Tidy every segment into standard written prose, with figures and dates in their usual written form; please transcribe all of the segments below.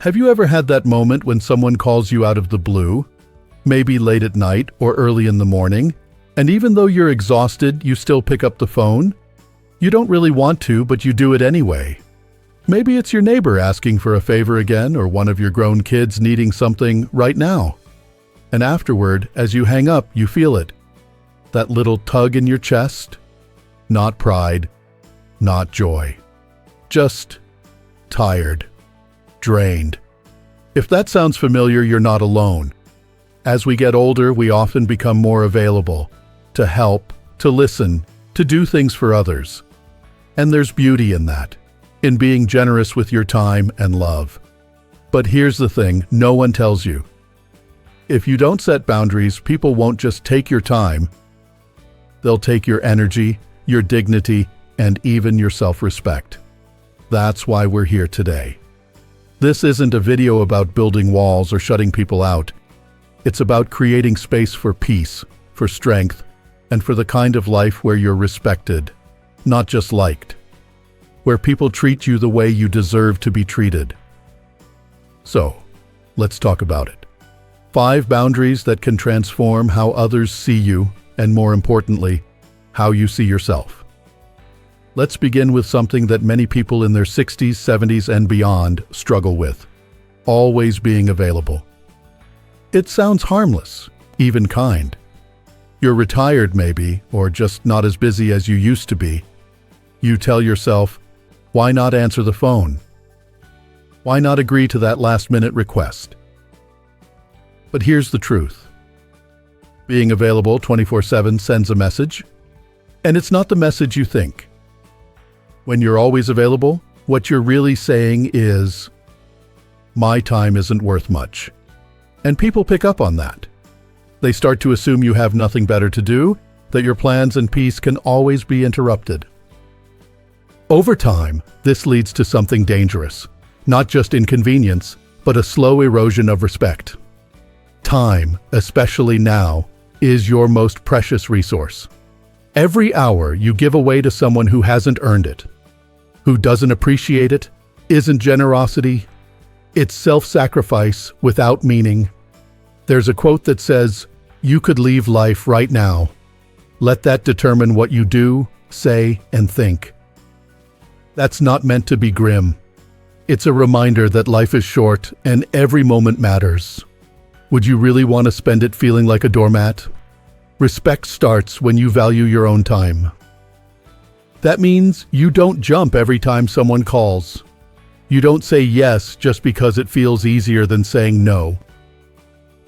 Have you ever had that moment when someone calls you out of the blue, maybe late at night or early in the morning, and even though you're exhausted, you still pick up the phone? You don't really want to, but you do it anyway. Maybe it's your neighbor asking for a favor again, or one of your grown kids needing something right now. And afterward, as you hang up, you feel it. That little tug in your chest. Not pride, not joy. Just tired, drained. If that sounds familiar, you're not alone. As we get older, we often become more available to help, to listen, to do things for others. And there's beauty in that, in being generous with your time and love. But here's the thing, no one tells you. If you don't set boundaries, people won't just take your time. They'll take your energy, your dignity, and even your self-respect. That's why we're here today. This isn't a video about building walls or shutting people out. It's about creating space for peace, for strength, and for the kind of life where you're respected, not just liked. Where people treat you the way you deserve to be treated. So, let's talk about it. 5 boundaries that can transform how others see you, and more importantly, how you see yourself. Let's begin with something that many people in their 60s, 70s, and beyond struggle with: always being available. It sounds harmless, even kind. You're retired maybe, or just not as busy as you used to be. You tell yourself, why not answer the phone? Why not agree to that last-minute request? But here's the truth. Being available 24/7 sends a message, and it's not the message you think. When you're always available, what you're really saying is, my time isn't worth much. And people pick up on that. They start to assume you have nothing better to do, that your plans and peace can always be interrupted. Over time, this leads to something dangerous. Not just inconvenience, but a slow erosion of respect. Time, especially now, is your most precious resource. Every hour you give away to someone who hasn't earned it, who doesn't appreciate it, isn't generosity, it's self-sacrifice without meaning. There's a quote that says, you could leave life right now. Let that determine what you do, say, and think. That's not meant to be grim. It's a reminder that life is short and every moment matters. Would you really want to spend it feeling like a doormat? Respect starts when you value your own time. That means you don't jump every time someone calls. You don't say yes just because it feels easier than saying no.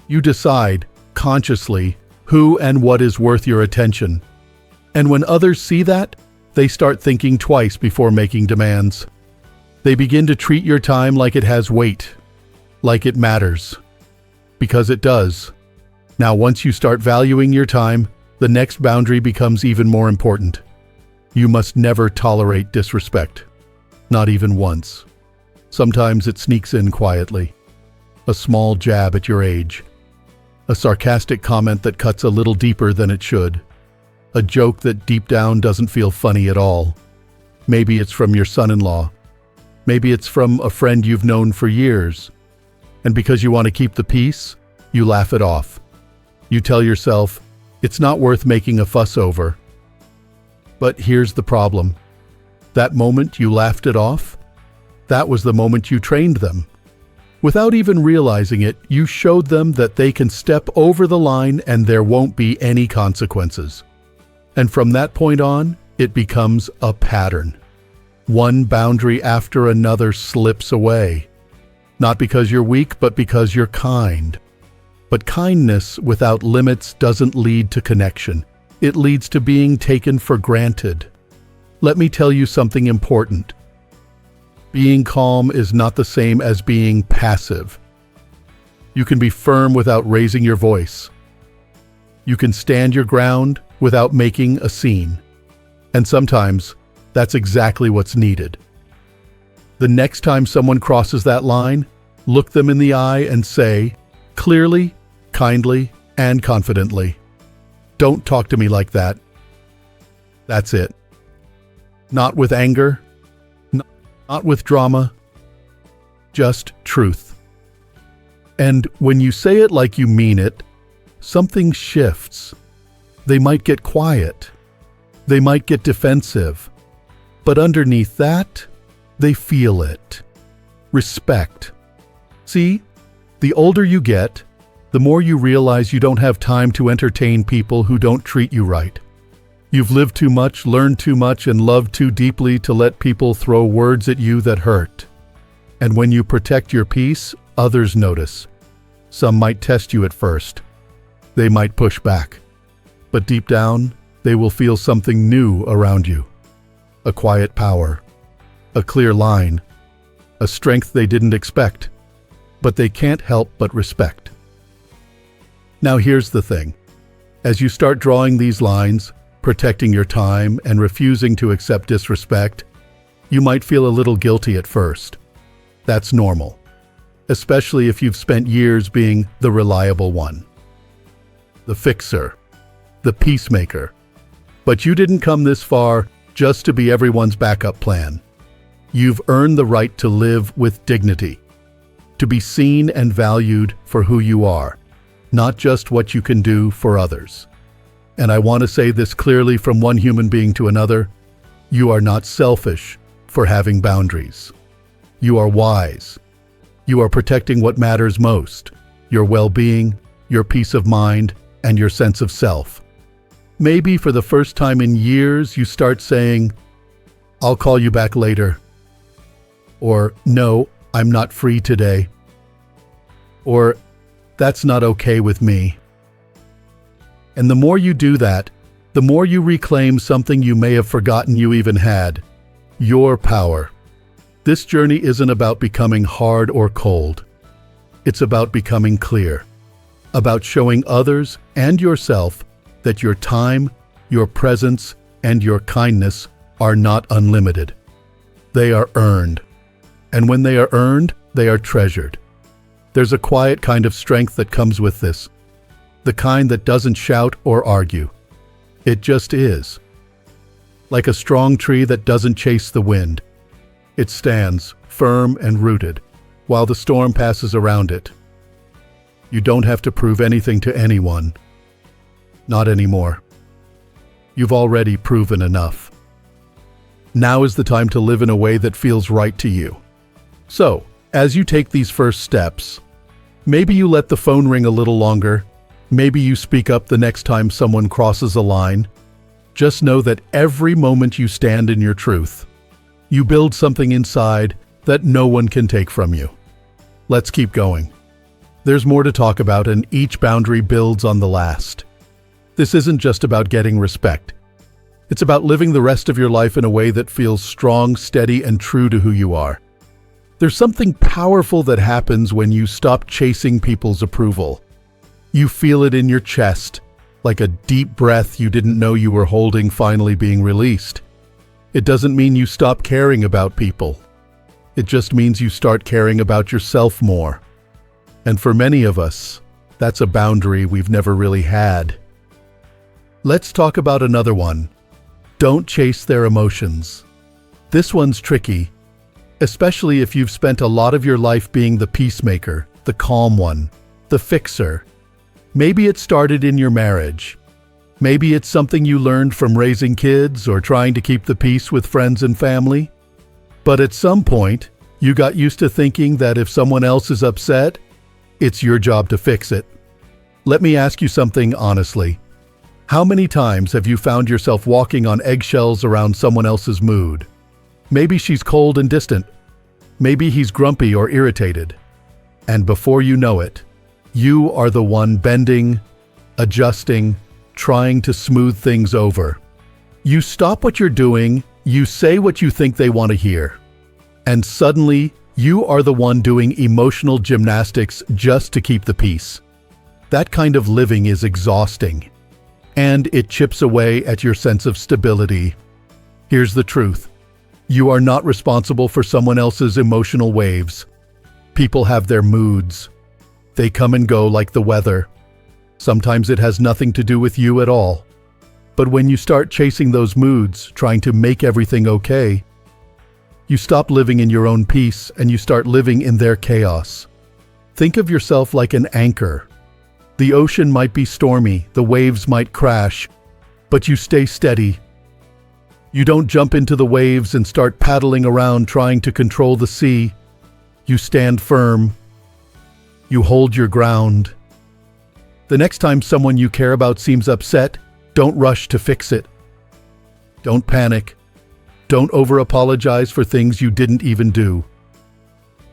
You decide, consciously, who and what is worth your attention. And when others see that, they start thinking twice before making demands. They begin to treat your time like it has weight, like it matters. Because it does. Now, once you start valuing your time, the next boundary becomes even more important. You must never tolerate disrespect. Not even once. Sometimes it sneaks in quietly. A small jab at your age. A sarcastic comment that cuts a little deeper than it should. A joke that deep down doesn't feel funny at all. Maybe it's from your son-in-law. Maybe it's from a friend you've known for years. And because you want to keep the peace, you laugh it off. You tell yourself, it's not worth making a fuss over. But here's the problem. That moment you laughed it off, that was the moment you trained them. Without even realizing it, you showed them that they can step over the line and there won't be any consequences. And from that point on, it becomes a pattern. One boundary after another slips away. Not because you're weak, but because you're kind. But kindness without limits doesn't lead to connection. It leads to being taken for granted. Let me tell you something important. Being calm is not the same as being passive. You can be firm without raising your voice. You can stand your ground without making a scene. And sometimes, that's exactly what's needed. The next time someone crosses that line, look them in the eye and say, clearly, kindly, and confidently, "Don't talk to me like that." That's it. Not with anger, not with drama, just truth. And when you say it like you mean it, something shifts. They might get quiet. They might get defensive. But underneath that, they feel it. Respect. See, the older you get, the more you realize you don't have time to entertain people who don't treat you right. You've lived too much, learned too much, and loved too deeply to let people throw words at you that hurt. And when you protect your peace, others notice. Some might test you at first. They might push back. But deep down, they will feel something new around you. A quiet power. A clear line. A strength they didn't expect. But they can't help but respect. Now here's the thing. As you start drawing these lines, protecting your time and refusing to accept disrespect, you might feel a little guilty at first. That's normal, especially if you've spent years being the reliable one, the fixer, the peacemaker. But you didn't come this far just to be everyone's backup plan. You've earned the right to live with dignity, to be seen and valued for who you are, not just what you can do for others. And I want to say this clearly from one human being to another: you are not selfish for having boundaries. You are wise. You are protecting what matters most: your well-being, your peace of mind, and your sense of self. Maybe for the first time in years, you start saying, "I'll call you back later," or "No, I'm not free today," or "That's not okay with me." And the more you do that, the more you reclaim something you may have forgotten you even had: your power. This journey isn't about becoming hard or cold. It's about becoming clear, about showing others and yourself that your time, your presence, and your kindness are not unlimited. They are earned. And when they are earned, they are treasured. There's a quiet kind of strength that comes with this, the kind that doesn't shout or argue. It just is. Like a strong tree that doesn't chase the wind. It stands, firm and rooted, while the storm passes around it. You don't have to prove anything to anyone. Not anymore. You've already proven enough. Now is the time to live in a way that feels right to you. So, as you take these first steps, maybe you let the phone ring a little longer. Maybe you speak up the next time someone crosses a line. Just know that every moment you stand in your truth, you build something inside that no one can take from you. Let's keep going. There's more to talk about, and each boundary builds on the last. This isn't just about getting respect. It's about living the rest of your life in a way that feels strong, steady, and true to who you are. There's something powerful that happens when you stop chasing people's approval. You feel it in your chest, like a deep breath you didn't know you were holding finally being released. It doesn't mean you stop caring about people. It just means you start caring about yourself more. And for many of us, that's a boundary we've never really had. Let's talk about another one. Don't chase their emotions. This one's tricky, especially if you've spent a lot of your life being the peacemaker, the calm one, the fixer. Maybe it started in your marriage. Maybe it's something you learned from raising kids or trying to keep the peace with friends and family. But at some point, you got used to thinking that if someone else is upset, it's your job to fix it. Let me ask you something honestly. How many times have you found yourself walking on eggshells around someone else's mood? Maybe she's cold and distant. Maybe he's grumpy or irritated. And before you know it, you are the one bending, adjusting, trying to smooth things over. You stop what you're doing, you say what you think they want to hear. And suddenly, you are the one doing emotional gymnastics just to keep the peace. That kind of living is exhausting. And it chips away at your sense of stability. Here's the truth. You are not responsible for someone else's emotional waves. People have their moods. They come and go like the weather. Sometimes it has nothing to do with you at all. But when you start chasing those moods, trying to make everything okay, You stop living in your own peace and you start living in their chaos. Think of yourself like an anchor. The ocean might be stormy, the waves might crash, but you stay steady. You don't jump into the waves and start paddling around trying to control the sea. You stand firm. You hold your ground. The next time someone you care about seems upset, don't rush to fix it. Don't panic. Don't over-apologize for things you didn't even do.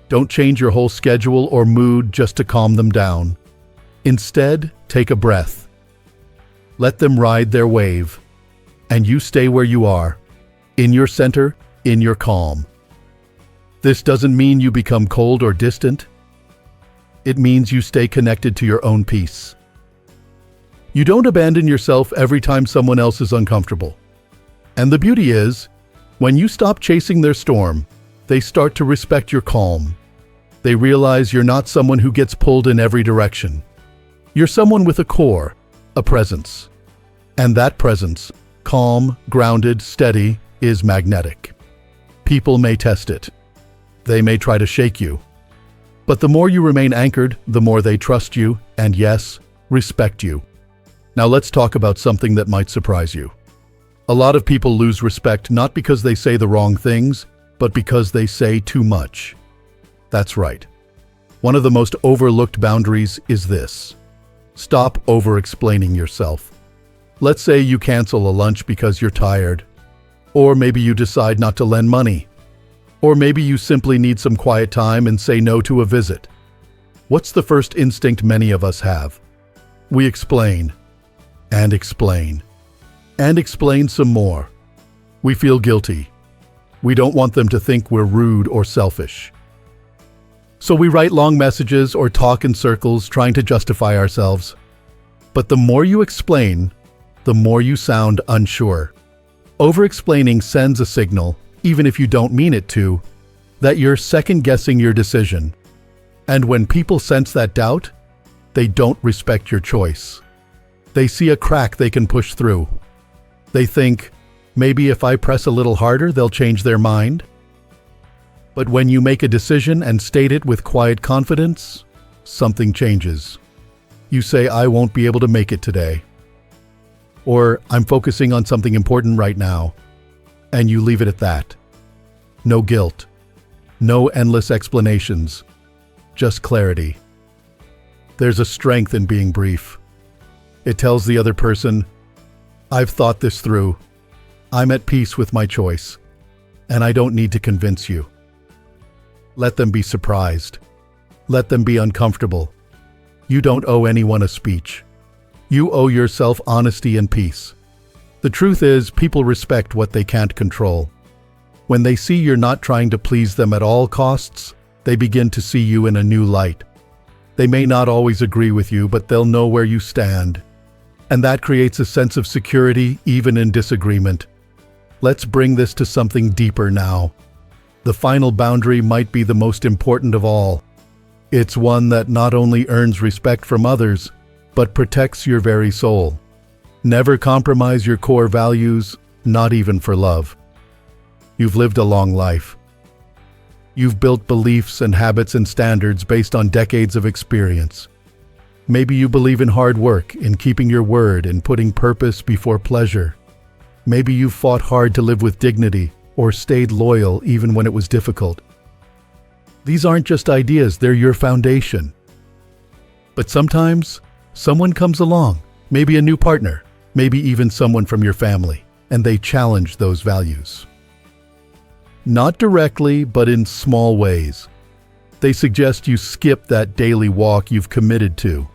Don't change your whole schedule or mood just to calm them down. Instead, take a breath. Let them ride their wave. And you stay where you are, in your center, in your calm. This doesn't mean you become cold or distant. It means you stay connected to your own peace. You don't abandon yourself every time someone else is uncomfortable. And the beauty is, when you stop chasing their storm, they start to respect your calm. They realize you're not someone who gets pulled in every direction. You're someone with a core, a presence. And that presence, calm, grounded, steady, is magnetic. People may test it. They may try to shake you. But the more you remain anchored, the more they trust you and, yes, respect you. Now let's talk about something that might surprise you. A lot of people lose respect not because they say the wrong things, but because they say too much. That's right. One of the most overlooked boundaries is this. Stop over-explaining yourself. Let's say you cancel a lunch because you're tired. Or maybe you decide not to lend money. Or maybe you simply need some quiet time and say no to a visit. What's the first instinct many of us have? We explain. And explain. And explain some more. We feel guilty. We don't want them to think we're rude or selfish. So we write long messages or talk in circles trying to justify ourselves. But the more you explain, the more you sound unsure. Over-explaining sends a signal, even if you don't mean it to, that you're second-guessing your decision. And when people sense that doubt, they don't respect your choice. They see a crack they can push through. They think, maybe if I press a little harder, they'll change their mind. But when you make a decision and state it with quiet confidence, something changes. You say, I won't be able to make it today. Or, I'm focusing on something important right now. And you leave it at that. No guilt. No endless explanations. Just clarity. There's a strength in being brief. It tells the other person, I've thought this through. I'm at peace with my choice. And I don't need to convince you. Let them be surprised. Let them be uncomfortable. You don't owe anyone a speech. You owe yourself honesty and peace. The truth is, people respect what they can't control. When they see you're not trying to please them at all costs, they begin to see you in a new light. They may not always agree with you, but they'll know where you stand. And that creates a sense of security, even in disagreement. Let's bring this to something deeper now. The final boundary might be the most important of all. It's one that not only earns respect from others, but protects your very soul. Never compromise your core values, not even for love. You've lived a long life. You've built beliefs and habits and standards based on decades of experience. Maybe you believe in hard work, in keeping your word, in putting purpose before pleasure. Maybe you've fought hard to live with dignity, or stayed loyal even when it was difficult. These aren't just ideas, they're your foundation. But sometimes, someone comes along, maybe a new partner, maybe even someone from your family, and they challenge those values. Not directly, but in small ways. They suggest you skip that daily walk you've committed to.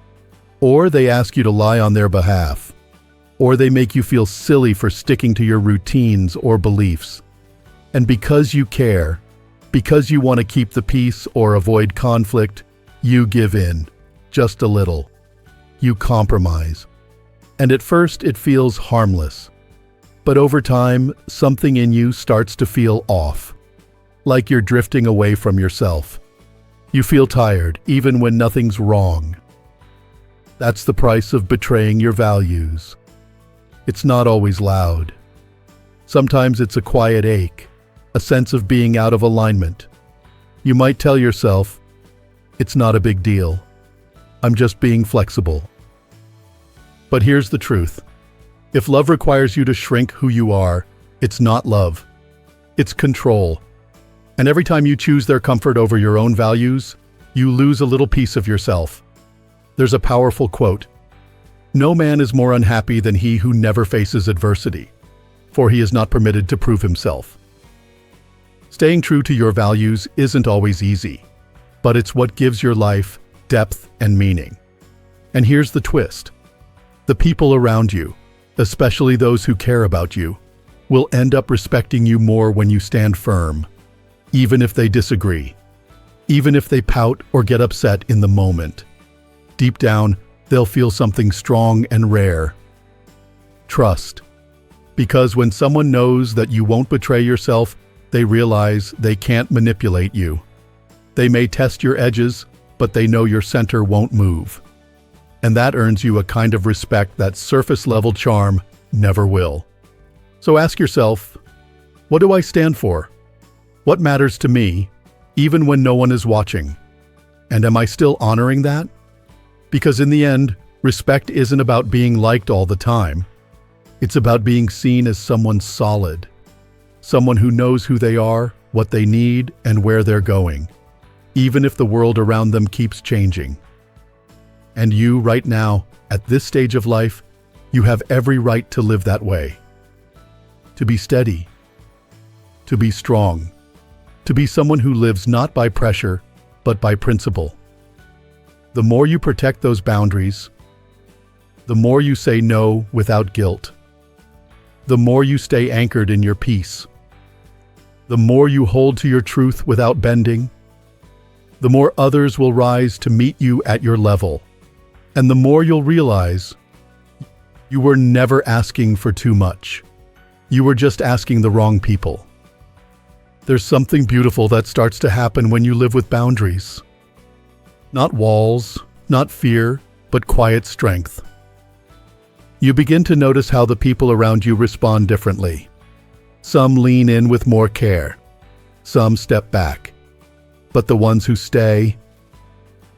Or they ask you to lie on their behalf. Or they make you feel silly for sticking to your routines or beliefs. And because you care, because you want to keep the peace or avoid conflict, you give in, just a little. You compromise. And at first it feels harmless. But over time, something in you starts to feel off. Like you're drifting away from yourself. You feel tired, even when nothing's wrong. That's the price of betraying your values. It's not always loud. Sometimes it's a quiet ache, a sense of being out of alignment. You might tell yourself, "It's not a big deal. I'm just being flexible." But here's the truth. If love requires you to shrink who you are, it's not love. It's control. And every time you choose their comfort over your own values, you lose a little piece of yourself. There's a powerful quote: "No man is more unhappy than he who never faces adversity, for he is not permitted to prove himself." Staying true to your values isn't always easy, but it's what gives your life depth and meaning. And here's the twist. The people around you, especially those who care about you, will end up respecting you more when you stand firm, even if they disagree, even if they pout or get upset in the moment. Deep down, they'll feel something strong and rare: trust. Because when someone knows that you won't betray yourself, they realize they can't manipulate you. They may test your edges, but they know your center won't move. And that earns you a kind of respect that surface-level charm never will. So ask yourself, what do I stand for? What matters to me, even when no one is watching? And am I still honoring that? Because in the end, respect isn't about being liked all the time. It's about being seen as someone solid, someone who knows who they are, what they need, and where they're going, even if the world around them keeps changing. And you, right now, at this stage of life, you have every right to live that way. To be steady, to be strong, to be someone who lives not by pressure, but by principle. The more you protect those boundaries, the more you say no without guilt, the more you stay anchored in your peace, the more you hold to your truth without bending, the more others will rise to meet you at your level, and the more you'll realize you were never asking for too much. You were just asking the wrong people. There's something beautiful that starts to happen when you live with boundaries. Not walls, not fear, but quiet strength. You begin to notice how the people around you respond differently. Some lean in with more care. Some step back. But the ones who stay,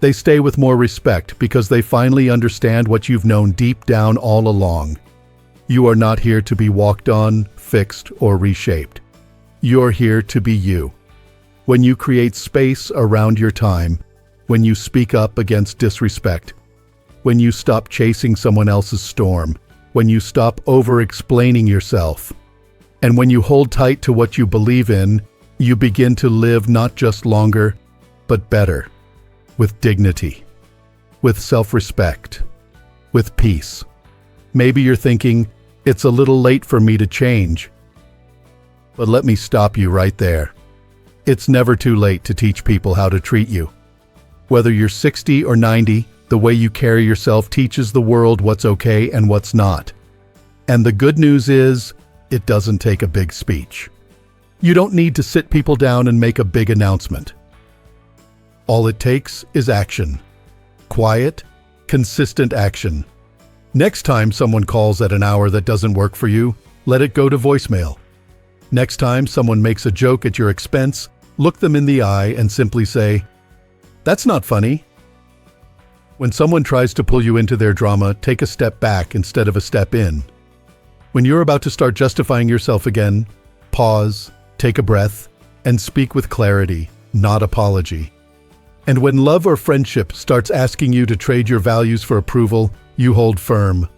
they stay with more respect because they finally understand what you've known deep down all along. You are not here to be walked on, fixed, or reshaped. You're here to be you. When you create space around your time, when you speak up against disrespect, when you stop chasing someone else's storm, when you stop over-explaining yourself, and when you hold tight to what you believe in, you begin to live not just longer, but better, with dignity, with self-respect, with peace. Maybe you're thinking, it's a little late for me to change. But let me stop you right there. It's never too late to teach people how to treat you. Whether you're 60 or 90, the way you carry yourself teaches the world what's okay and what's not. And the good news is, it doesn't take a big speech. You don't need to sit people down and make a big announcement. All it takes is action. Quiet, consistent action. Next time someone calls at an hour that doesn't work for you, let it go to voicemail. Next time someone makes a joke at your expense, look them in the eye and simply say, "That's not funny." When someone tries to pull you into their drama, take a step back instead of a step in. When you're about to start justifying yourself again, pause, take a breath, and speak with clarity, not apology. And when love or friendship starts asking you to trade your values for approval, you hold firm.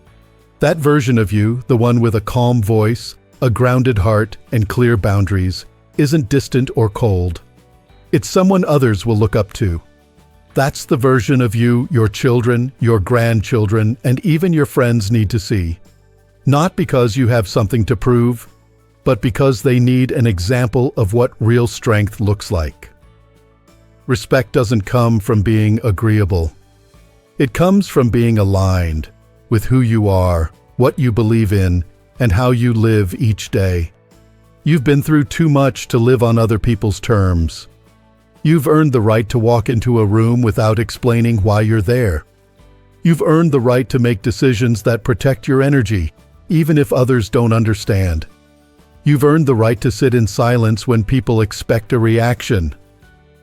That version of you, the one with a calm voice, a grounded heart, and clear boundaries, isn't distant or cold. It's someone others will look up to. That's the version of you your children, your grandchildren, and even your friends need to see. Not because you have something to prove, but because they need an example of what real strength looks like. Respect doesn't come from being agreeable. It comes from being aligned with who you are, what you believe in, and how you live each day. You've been through too much to live on other people's terms. You've earned the right to walk into a room without explaining why you're there. You've earned the right to make decisions that protect your energy, even if others don't understand. You've earned the right to sit in silence when people expect a reaction.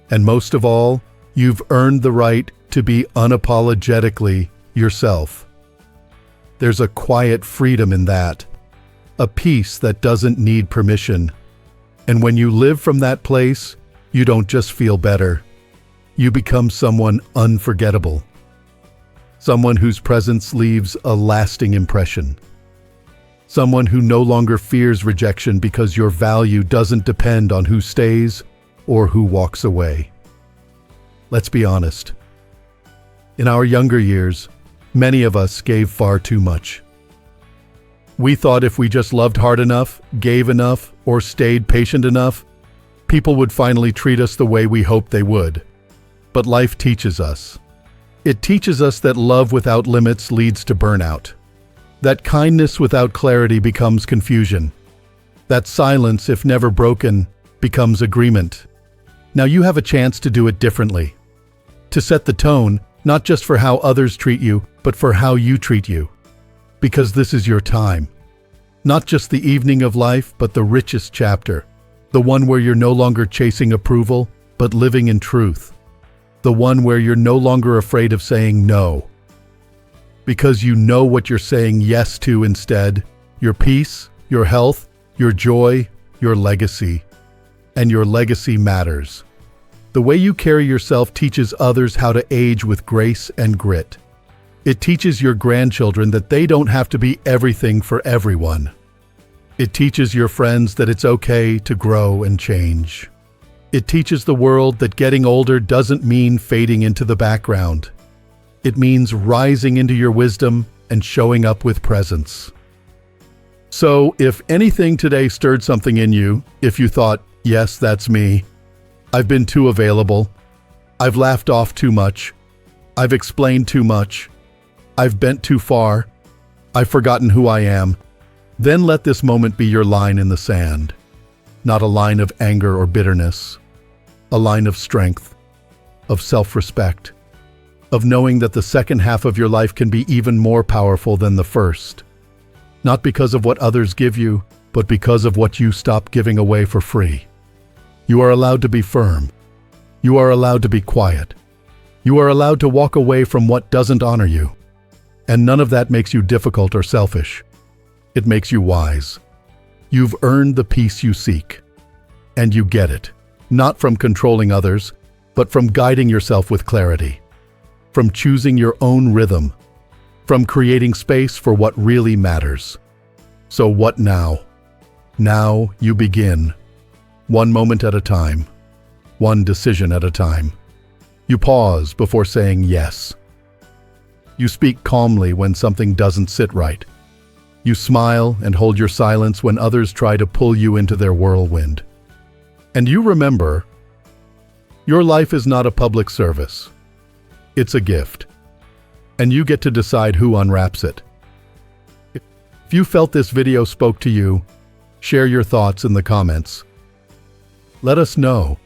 And most of all, you've earned the right to be unapologetically yourself. There's a quiet freedom in that, a peace that doesn't need permission. And when you live from that place, you don't just feel better. You become someone unforgettable. Someone whose presence leaves a lasting impression. Someone who no longer fears rejection because your value doesn't depend on who stays or who walks away. Let's be honest. In our younger years, many of us gave far too much. We thought if we just loved hard enough, gave enough, or stayed patient enough, people would finally treat us the way we hoped they would. But life teaches us. It teaches us that love without limits leads to burnout. That kindness without clarity becomes confusion. That silence, if never broken, becomes agreement. Now you have a chance to do it differently. To set the tone, not just for how others treat you, but for how you treat you. Because this is your time. Not just the evening of life, but the richest chapter. The one where you're no longer chasing approval, but living in truth. The one where you're no longer afraid of saying no. Because you know what you're saying yes to instead. Your peace, your health, your joy, your legacy. And your legacy matters. The way you carry yourself teaches others how to age with grace and grit. It teaches your grandchildren that they don't have to be everything for everyone. It teaches your friends that it's okay to grow and change. It teaches the world that getting older doesn't mean fading into the background. It means rising into your wisdom and showing up with presence. So, if anything today stirred something in you, if you thought, yes, that's me, I've been too available, I've laughed off too much, I've explained too much, I've bent too far, I've forgotten who I am, then let this moment be your line in the sand. Not a line of anger or bitterness, a line of strength, of self-respect, of knowing that the second half of your life can be even more powerful than the first. Not because of what others give you, but because of what you stop giving away for free. You are allowed to be firm. You are allowed to be quiet. You are allowed to walk away from what doesn't honor you. And none of that makes you difficult or selfish. It makes you wise. You've earned the peace you seek. And you get it, not from controlling others, but from guiding yourself with clarity. From choosing your own rhythm. From creating space for what really matters. So what now? Now you begin. One moment at a time. One decision at a time. You pause before saying yes. You speak calmly when something doesn't sit right. You smile and hold your silence when others try to pull you into their whirlwind. And you remember, your life is not a public service. It's a gift. And you get to decide who unwraps it. If you felt this video spoke to you, share your thoughts in the comments. Let us know.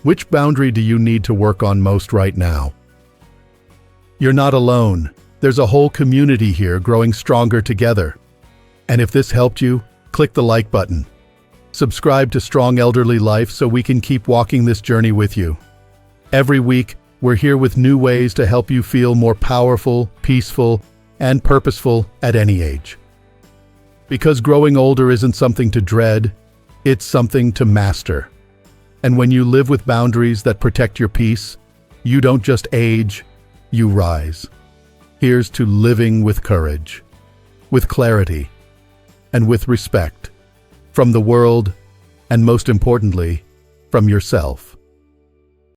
Which boundary do you need to work on most right now? You're not alone. There's a whole community here growing stronger together. And if this helped you, click the like button. Subscribe to Strong Elderly Life so we can keep walking this journey with you. Every week, we're here with new ways to help you feel more powerful, peaceful, and purposeful at any age. Because growing older isn't something to dread, it's something to master. And when you live with boundaries that protect your peace, you don't just age, you rise. Here's to living with courage, with clarity, and with respect, from the world, and most importantly, from yourself.